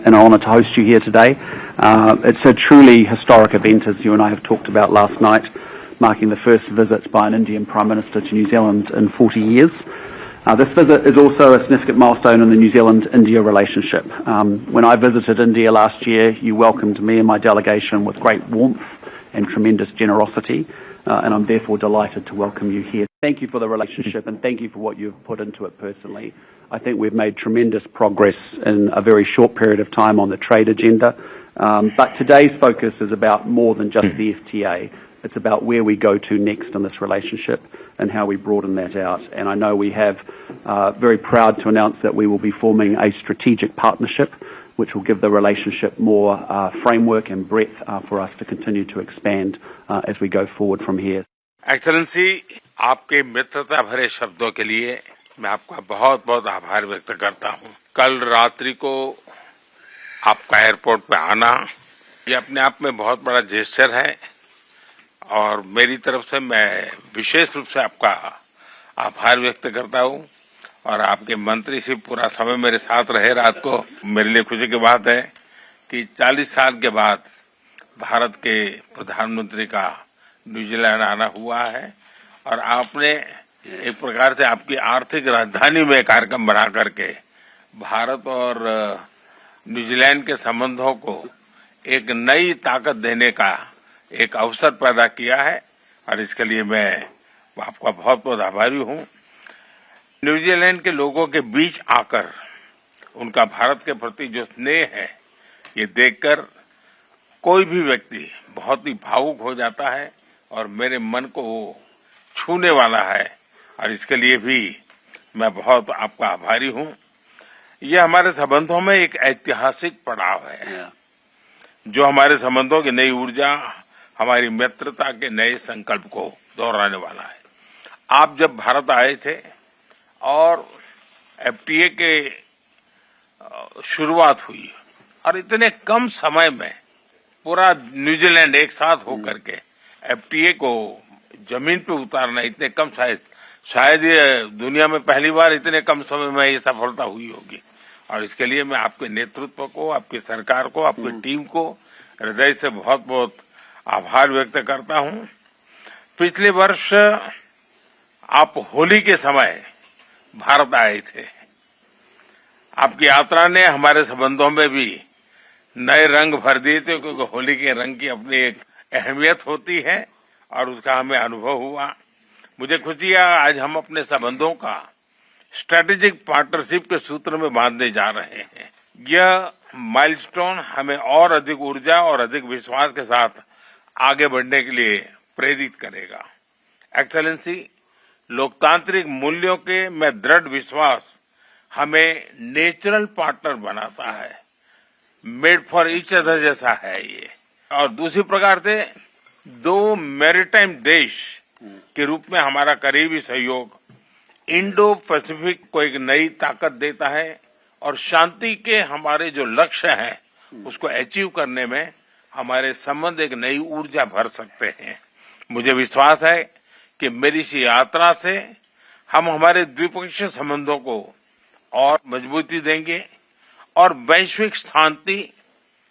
an honour to host you here today. It's a truly historic event, as you and I have talked about last night, marking the first visit by an Indian Prime Minister to New Zealand in 40 years. This visit is also a significant milestone in the New Zealand-India relationship. When I visited India last year, you welcomed me and my delegation with great warmth and tremendous generosity, and I'm therefore delighted to welcome you here. Thank you for the relationship and thank you for what you've put into it personally. I think we've made tremendous progress in a very short period of time on the trade agenda, but today's focus is about more than just the FTA. It's about where we go to next in this relationship and how we broaden that out. And I know we have very proud to announce that we will be forming a strategic partnership which will give the relationship more framework and breadth for us to continue to expand as we go forward from here. Excellency, आपके मित्रता भरे शब्दों के लिए मैं आपका बहुत बहुत आभार व्यक्त करता हूं। कल रात्रि को आपका एयरपोर्ट पे आना ये अपने आप में बहुत बड़ा जेस्चर है और मेरी तरफ से मैं विशेष रूप से आपका आभार व्यक्त करता हूं और आपके मंत्री से पूरा समय मेरे साथ रहे रात को। मेरे लिए खुशी की बात है कि 40 साल के बाद भारत के प्रधानमंत्री का न्यूजीलैंड आना हुआ है और आपने एक प्रकार से आपकी आर्थिक राजधानी में कार्यक्रम बना करके भारत और न्यूजीलैंड के संबंधों को एक नई ताकत देने का एक अवसर पैदा किया है और इसके लिए मैं आपका बहुत बहुत आभारी हूं। न्यूजीलैंड के लोगों के बीच आकर उनका भारत के प्रति जो स्नेह है ये देखकर कोई भी व्यक्ति बहुत ही भावुक हो जाता है और मेरे मन को छूने वाला है और इसके लिए भी मैं बहुत आपका आभारी हूं। यह हमारे संबंधों में एक ऐतिहासिक पड़ाव है जो हमारे संबंधों की नई ऊर्जा, हमारी मित्रता के नए संकल्प को दोहराने वाला है। आप जब भारत आए थे और एफटीए के शुरुआत हुई और इतने कम समय में पूरा न्यूजीलैंड एक साथ होकर के एफटीए को जमीन पे उतारना इतने कम शायद ये दुनिया में पहली बार इतने कम समय में ये सफलता हुई होगी और इसके लिए मैं आपके नेतृत्व को, आपकी सरकार को, आपकी टीम को हृदय से बहुत बहुत आभार व्यक्त करता हूं। पिछले वर्ष आप होली के समय भारत आए थे। आपकी यात्रा ने हमारे संबंधों में भी नए रंग भर दिए थे क्योंकि होली के रंग की अपनी एक अहमियत होती है और उसका हमें अनुभव हुआ। मुझे खुशी है आज हम अपने संबंधों का स्ट्रेटेजिक पार्टनरशिप के सूत्र में बांधने जा रहे हैं। यह माइलस्टोन हमें और अधिक ऊर्जा और अधिक विश्वास के साथ आगे बढ़ने के लिए प्रेरित करेगा। एक्सेलेंसी, लोकतांत्रिक मूल्यों के में दृढ़ विश्वास हमें नेचुरल पार्टनर बनाता है। मेड फॉर ईच अदर जैसा है ये। और दूसरी प्रकार से दो मैरीटाइम देश के रूप में हमारा करीबी सहयोग इंडो पैसिफिक को एक नई ताकत देता है और शांति के हमारे जो लक्ष्य हैं उसको अचीव करने में हमारे संबंध एक नई ऊर्जा भर सकते हैं। मुझे विश्वास है कि मेरी इस यात्रा से हम हमारे द्विपक्षीय संबंधों को और मजबूती देंगे और वैश्विक शांति,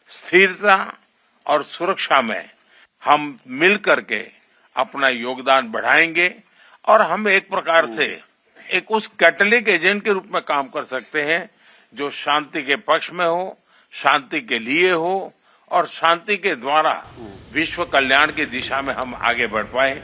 स्थिरता और सुरक्षा में हम मिल करके अपना योगदान बढ़ाएंगे और हम एक प्रकार से एक उस कैटलिक एजेंट के रूप में काम कर सकते हैं जो शांति के पक्ष में हो, शांति के लिए हो और शांति के द्वारा विश्व कल्याण की दिशा में हम आगे बढ़ पाए।